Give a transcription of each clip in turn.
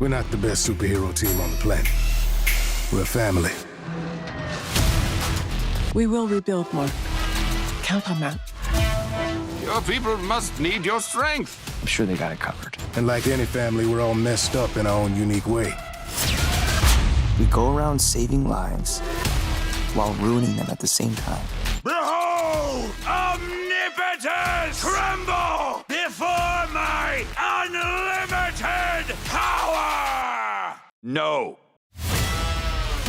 We're not the best superhero team on the planet. We're a family. We will rebuild, Mark. Count on that. Your people must need your strength. I'm sure they got it covered. And like any family, we're all messed up in our own unique way. We go around saving lives while ruining them at the same time. Behold! Omnipotence! Tremble before my unlimited power! No.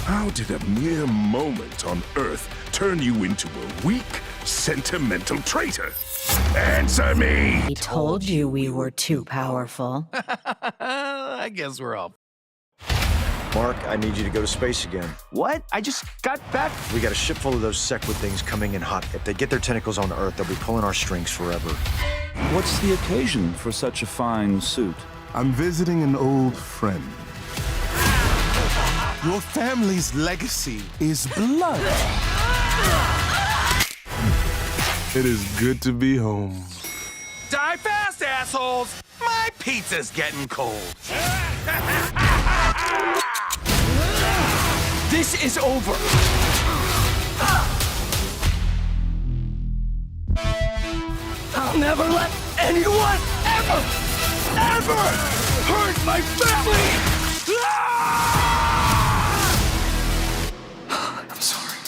How did a mere moment on Earth turn you into a weak, sentimental traitor? Answer me! He told you we were too powerful. I guess we're all... Mark, I need you to go to space again. What? I just got back. We got a ship full of those Sequid things coming in hot. If they get their tentacles on Earth, they'll be pulling our strings forever. What's the occasion for such a fine suit? I'm visiting an old friend. Your family's legacy is blood. It is good to be home. Die fast, assholes! My pizza's getting cold. This is over. I'll never let anyone ever hurt my family! I'm sorry.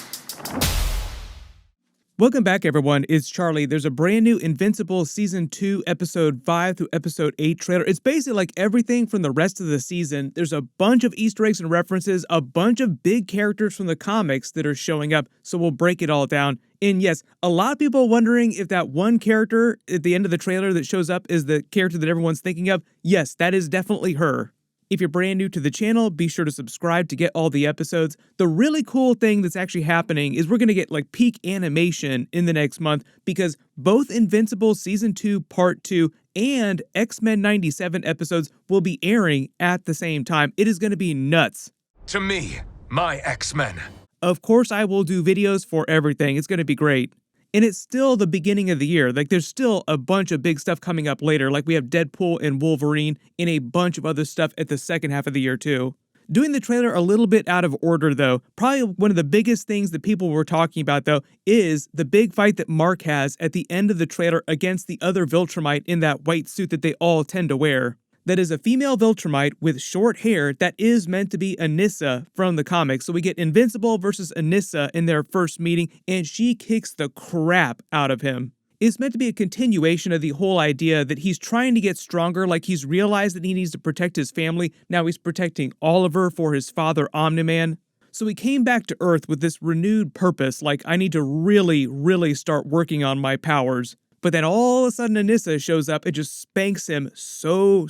Welcome back, everyone. It's Charlie. There's a brand new Invincible Season 2, Episode 5 through Episode 8 trailer. It's basically like everything from the rest of the season. There's a bunch of Easter eggs and references, a bunch of big characters from the comics that are showing up, so we'll break it all down. And yes, a lot of people wondering if that one character at the end of the trailer that shows up is the character that everyone's thinking of. Yes, that is definitely her. If you're brand new to the channel, be sure to subscribe to get all the episodes. The really cool thing that's actually happening is we're going to get like peak animation in the next month because both Invincible Season 2 Part 2 and X-Men 97 episodes will be airing at the same time. It is going to be nuts. To me, my X-Men. Of course, I will do videos for everything. It's going to be great. And it's still the beginning of the year. Like, there's still a bunch of big stuff coming up later. Like, we have Deadpool and Wolverine and a bunch of other stuff at the second half of the year, too. Doing the trailer a little bit out of order, though, probably one of the biggest things that people were talking about, though, is the big fight that Mark has at the end of the trailer against the other Viltrumite in that white suit that they all tend to wear. That is a female Viltrumite with short hair that is meant to be Anissa from the comics. So we get Invincible versus Anissa in their first meeting, and she kicks the crap out of him. It's meant to be a continuation of the whole idea that he's trying to get stronger, like he's realized that he needs to protect his family. Now he's protecting Oliver for his father, Omni-Man. So he came back to Earth with this renewed purpose, like I need to really start working on my powers. But then all of a sudden Anissa shows up and just spanks him so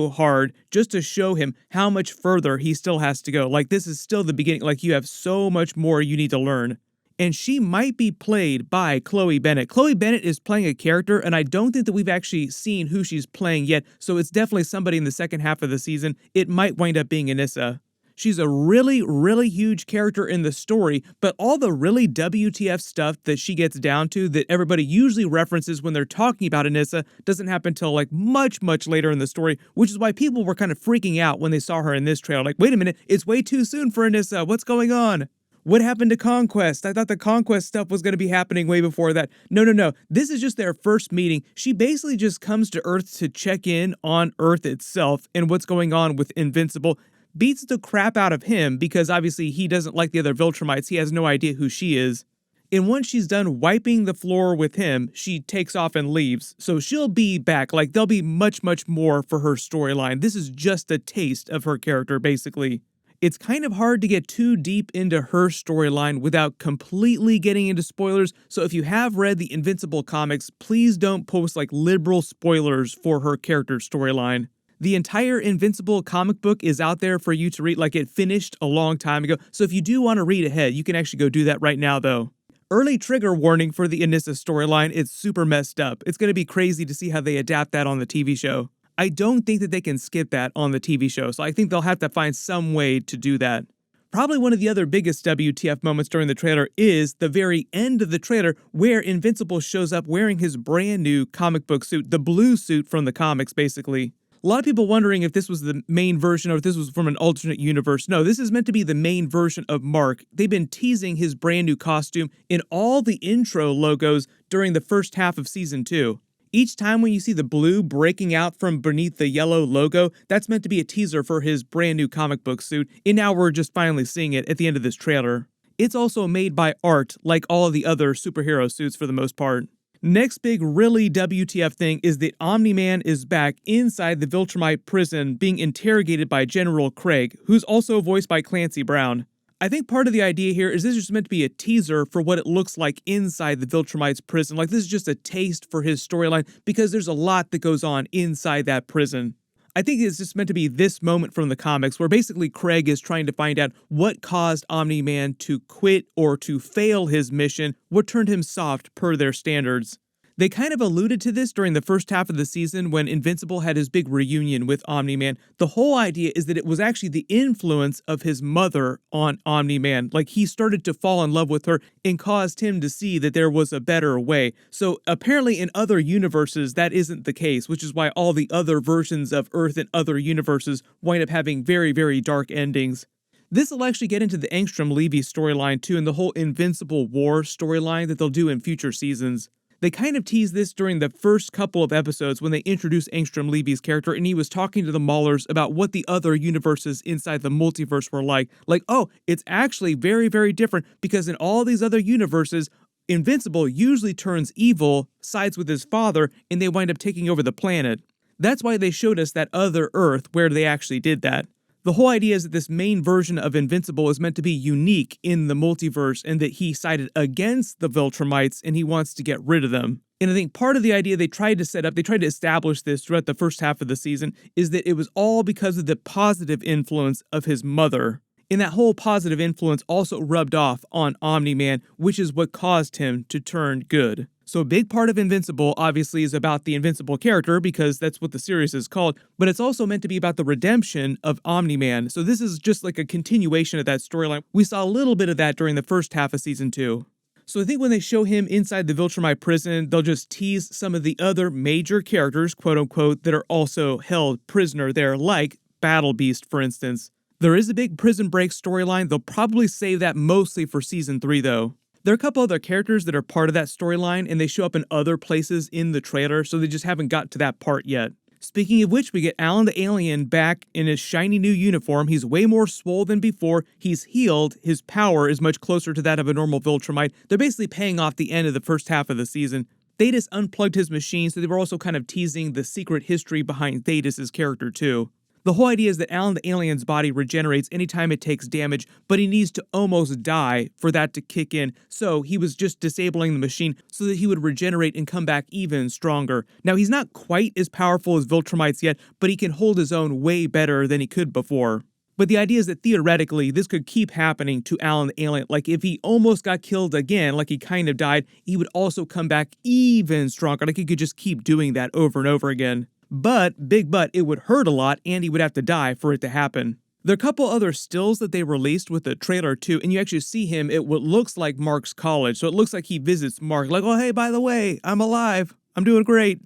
hard just to show him how much further he still has to go. Like, this is still the beginning. Like, you have so much more you need to learn. And she might be played by Chloe Bennett. Chloe Bennett is playing a character, and I don't think that we've actually seen who she's playing yet, so it's definitely somebody in the second half of the season. It might wind up being Anissa. She's a really huge character in the story, but all the really WTF stuff that she gets down to that everybody usually references when they're talking about Anissa doesn't happen until like much later in the story, which is why people were kind of freaking out when they saw her in this trailer. Like, wait a minute, it's way too soon for Anissa. What's going on? What happened to Conquest? I thought the Conquest stuff was going to be happening way before that. No. This is just their first meeting. She basically just comes to Earth to check in on Earth itself and what's going on with Invincible. Beats the crap out of him because obviously he doesn't like the other Viltrumites. He has no idea who she is. And once she's done wiping the floor with him, she takes off and leaves. So she'll be back. Like, there'll be much more for her storyline. This is just a taste of her character, basically. It's kind of hard to get too deep into her storyline without completely getting into spoilers. So if you have read the Invincible comics, please don't post like liberal spoilers for her character storyline. The entire Invincible comic book is out there for you to read, like it finished a long time ago. So if you do want to read ahead, you can actually go do that right now, though. Early trigger warning for the Anissa storyline, it's super messed up. It's going to be crazy to see how they adapt that on the TV show. I don't think that they can skip that on the TV show, so I think they'll have to find some way to do that. Probably one of the other biggest WTF moments during the trailer is the very end of the trailer where Invincible shows up wearing his brand new comic book suit, the blue suit from the comics, basically. A lot of people wondering if this was the main version or if this was from an alternate universe. No, this is meant to be the main version of Mark. They've been teasing his brand new costume in all the intro logos during the first half of season 2. Each time when you see the blue breaking out from beneath the yellow logo, that's meant to be a teaser for his brand new comic book suit, and now we're just finally seeing it at the end of this trailer. It's also made by Art, like all of the other superhero suits for the most part. Next big really WTF thing is that Omni-Man is back inside the Viltrumite prison being interrogated by General Kregg, who's also voiced by Clancy Brown. I think part of the idea here is this is just meant to be a teaser for what it looks like inside the Viltrumites prison. Like this is just a taste for his storyline because there's a lot that goes on inside that prison. I think it's just meant to be this moment from the comics where basically Kregg is trying to find out what caused Omni-Man to quit or to fail his mission, what turned him soft per their standards. They kind of alluded to this during the first half of the season when Invincible had his big reunion with Omni-Man. The whole idea is that it was actually the influence of his mother on Omni-Man. Like he started to fall in love with her and caused him to see that there was a better way. So apparently in other universes that isn't the case, which is why all the other versions of Earth and other universes wind up having very, very dark endings. This will actually get into the Angstrom Levy storyline too and the whole Invincible War storyline that they'll do in future seasons. They kind of teased this during the first couple of episodes when they introduced Angstrom Levy's character and he was talking to the Maulers about what the other universes inside the multiverse were like. Like, oh, it's actually very, very different because in all these other universes, Invincible usually turns evil, sides with his father, and they wind up taking over the planet. That's why they showed us that other Earth where they actually did that. The whole idea is that this main version of Invincible is meant to be unique in the multiverse and that he sided against the Viltrumites and he wants to get rid of them. And I think part of the idea they tried to set up, they tried to establish this throughout the first half of the season, is that it was all because of the positive influence of his mother. And that whole positive influence also rubbed off on Omni-Man, which is what caused him to turn good. So a big part of Invincible obviously is about the Invincible character because that's what the series is called, but it's also meant to be about the redemption of Omni-Man. So this is just like a continuation of that storyline. We saw a little bit of that during the first half of season 2. So I think when they show him inside the Viltrumite prison, they'll just tease some of the other major characters, quote unquote, that are also held prisoner there, like Battle Beast, for instance. There is a big prison break storyline. They'll probably save that mostly for season 3 though. There are a couple other characters that are part of that storyline and they show up in other places in the trailer, so they just haven't got to that part yet. Speaking of which, we get Alan the Alien back in his shiny new uniform. He's way more swole than before. He's healed. His power is much closer to that of a normal Viltrumite. They're basically paying off the end of the first half of the season. Thetis unplugged his machine, so they were also kind of teasing the secret history behind Thetis' character too. The whole idea is that Alan the Alien's body regenerates anytime it takes damage, but he needs to almost die for that to kick in, so he was just disabling the machine so that he would regenerate and come back even stronger. Now, he's not quite as powerful as Viltrumites yet, but he can hold his own way better than he could before. But the idea is that theoretically, this could keep happening to Alan the Alien. Like, if he almost got killed again, like he kind of died, he would also come back even stronger. Like, he could just keep doing that over and over again. But, big but, it would hurt a lot and he would have to die for it to happen. There are a couple other stills that they released with the trailer too, and you actually see him at what looks like Mark's college. So it looks like he visits Mark, like, oh hey, by the way, I'm alive. I'm doing great.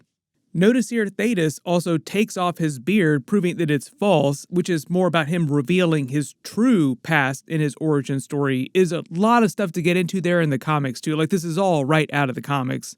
Notice here Thetis also takes off his beard, proving that it's false, which is more about him revealing his true past in his origin story. Is a lot of stuff to get into there in the comics too. Like, this is all right out of the comics.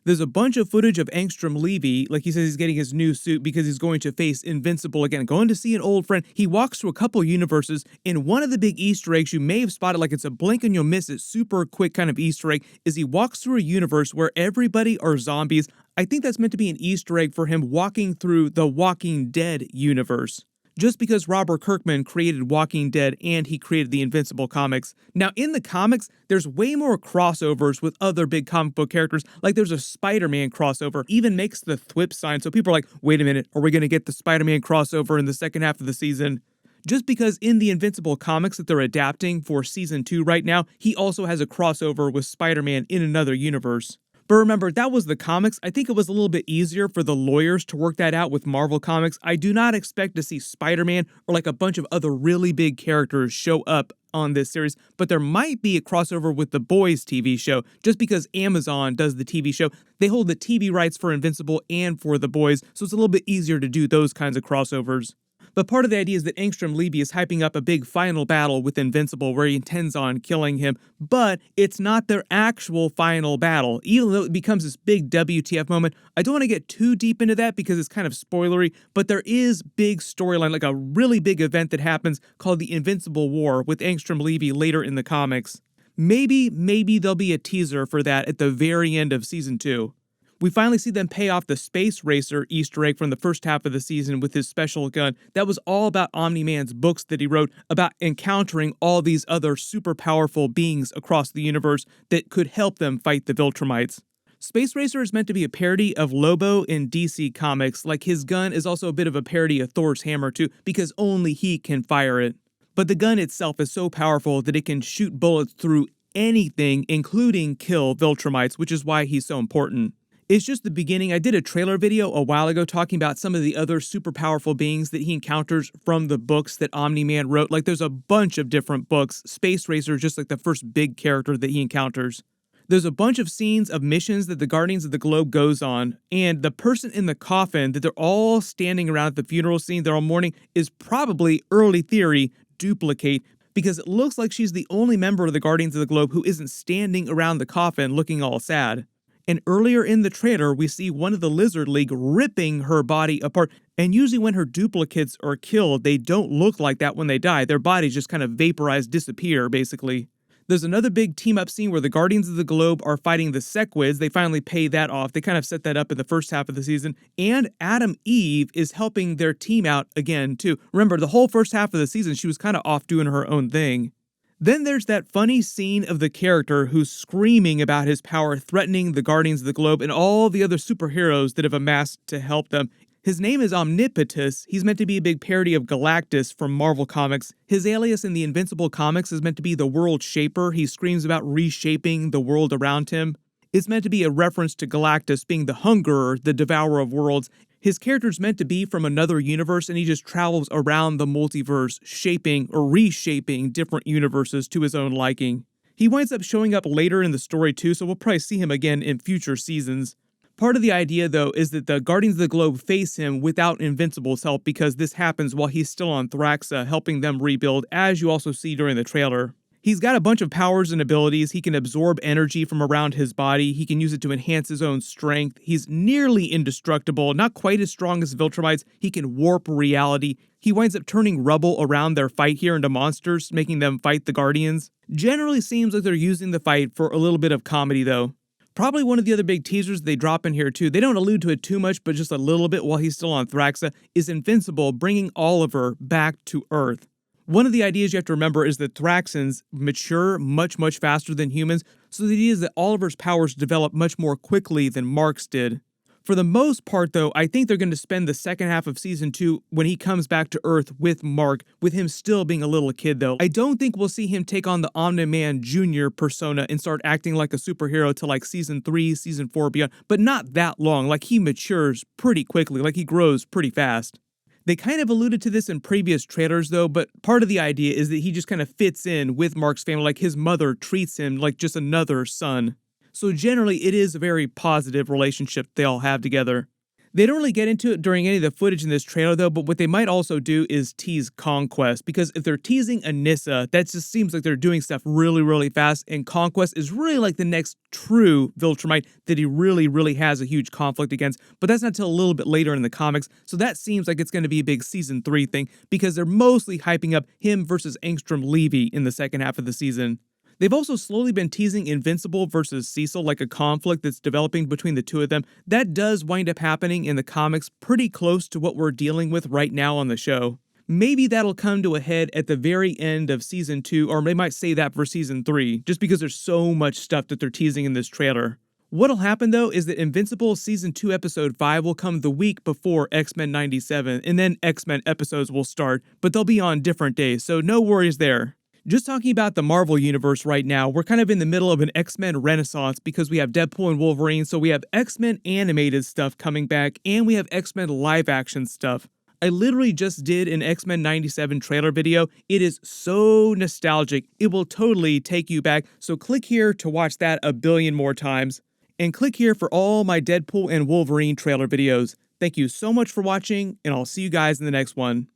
There's a bunch of footage of Angstrom Levy, like he says he's getting his new suit because he's going to face Invincible again, going to see an old friend. He walks through a couple universes, and one of the big Easter eggs you may have spotted, like it's a blink and you'll miss it, super quick kind of Easter egg, is he walks through a universe where everybody are zombies. I think that's meant to be an Easter egg for him walking through the Walking Dead universe. Just because Robert Kirkman created Walking Dead and he created the Invincible comics. Now, in the comics, there's way more crossovers with other big comic book characters. Like, there's a Spider-Man crossover, even makes the thwip sign. So people are like, wait a minute, are we going to get the Spider-Man crossover in the second half of the season? Just because in the Invincible comics that they're adapting for season 2 right now, he also has a crossover with Spider-Man in another universe. But remember, that was the comics. I think it was a little bit easier for the lawyers to work that out with Marvel Comics. I do not expect to see Spider-Man or like a bunch of other really big characters show up on this series, but there might be a crossover with the Boys TV show, just because Amazon does the TV show. They hold the TV rights for Invincible and for the Boys, so it's a little bit easier to do those kinds of crossovers. But part of the idea is that Angstrom Levy is hyping up a big final battle with Invincible where he intends on killing him, but it's not their actual final battle. Even though it becomes this big WTF moment, I don't want to get too deep into that because it's kind of spoilery, but there is big storyline, like a really big event that happens called the Invincible War with Angstrom Levy later in the comics. Maybe there'll be a teaser for that at the very end of Season 2. We finally see them pay off the Space Racer Easter egg from the first half of the season with his special gun. That was all about Omni-Man's books that he wrote about encountering all these other super powerful beings across the universe that could help them fight the Viltrumites. Space Racer is meant to be a parody of Lobo in DC Comics, like his gun is also a bit of a parody of Thor's hammer too, because only he can fire it. But the gun itself is so powerful that it can shoot bullets through anything, including kill Viltrumites, which is why he's so important. It's just the beginning. I did a trailer video a while ago talking about some of the other super powerful beings that he encounters from the books that Omni-Man wrote. Like, there's a bunch of different books. Space Racer is just like the first big character that he encounters. There's a bunch of scenes of missions that the Guardians of the Globe goes on, and the person in the coffin that they're all standing around at the funeral scene, they're all mourning, is probably, early theory, Duplicate, because it looks like she's the only member of the Guardians of the Globe who isn't standing around the coffin looking all sad. And earlier in the trailer, we see one of the Lizard League ripping her body apart. And usually when her duplicates are killed, they don't look like that when they die. Their bodies just kind of vaporize, disappear, basically. There's another big team-up scene where the Guardians of the Globe are fighting the Sequids. They finally pay that off. They kind of set that up in the first half of the season. And Adam Eve is helping their team out again, too. Remember, the whole first half of the season, she was kind of off doing her own thing. Then there's that funny scene of the character who's screaming about his power, threatening the Guardians of the Globe and all the other superheroes that have amassed to help them. His name is Omnipotus. He's meant to be a big parody of Galactus from Marvel Comics. His alias in the Invincible comics is meant to be the World Shaper. He screams about reshaping the world around him. It's meant to be a reference to Galactus being the Hungerer, the Devourer of Worlds. His character's meant to be from another universe, and he just travels around the multiverse, shaping or reshaping different universes to his own liking. He winds up showing up later in the story too, so we'll probably see him again in future seasons. Part of the idea, though, is that the Guardians of the Globe face him without Invincible's help because this happens while he's still on Thraxa, helping them rebuild, as you also see during the trailer. He's got a bunch of powers and abilities. He can absorb energy from around his body. He can use it to enhance his own strength. He's nearly indestructible, not quite as strong as Viltrumites. He can warp reality. He winds up turning rubble around their fight here into monsters, making them fight the Guardians. Generally seems like they're using the fight for a little bit of comedy, though. Probably one of the other big teasers they drop in here, too, they don't allude to it too much, but just a little bit while he's still on Thraxa, is Invincible bringing Oliver back to Earth. One of the ideas you have to remember is that Thraxans mature much faster than humans, so the idea is that Oliver's powers develop much more quickly than Mark's did. For the most part, though, I think they're going to spend the second half of Season 2 when he comes back to Earth with Mark, with him still being a little kid, though. I don't think we'll see him take on the Omni-Man Jr. persona and start acting like a superhero till like Season 3, Season 4, beyond, but not that long. Like, he matures pretty quickly, like he grows pretty fast. They kind of alluded to this in previous trailers, though, but part of the idea is that he just kind of fits in with Mark's family, like his mother treats him like just another son. So generally, it is a very positive relationship they all have together. They don't really get into it during any of the footage in this trailer, though, but what they might also do is tease Conquest, because if they're teasing Anissa, that just seems like they're doing stuff really fast, and Conquest is really like the next true Viltrumite that he really has a huge conflict against, but that's not until a little bit later in the comics, so that seems like it's going to be a big Season 3 thing, because they're mostly hyping up him versus Angstrom Levy in the second half of the season. They've also slowly been teasing Invincible versus Cecil, like a conflict that's developing between the two of them. That does wind up happening in the comics pretty close to what we're dealing with right now on the show. Maybe that'll come to a head at the very end of Season 2, or they might say that for Season 3, just because there's so much stuff that they're teasing in this trailer. What'll happen, though, is that Invincible Season 2 Episode 5 will come the week before X-Men 97, and then X-Men episodes will start, but they'll be on different days, so no worries there. Just talking about the Marvel Universe right now, we're kind of in the middle of an X-Men renaissance because we have Deadpool and Wolverine, so we have X-Men animated stuff coming back, and we have X-Men live-action stuff. I literally just did an X-Men 97 trailer video. It is so nostalgic. It will totally take you back, so click here to watch that a billion more times. And click here for all my Deadpool and Wolverine trailer videos. Thank you so much for watching, and I'll see you guys in the next one.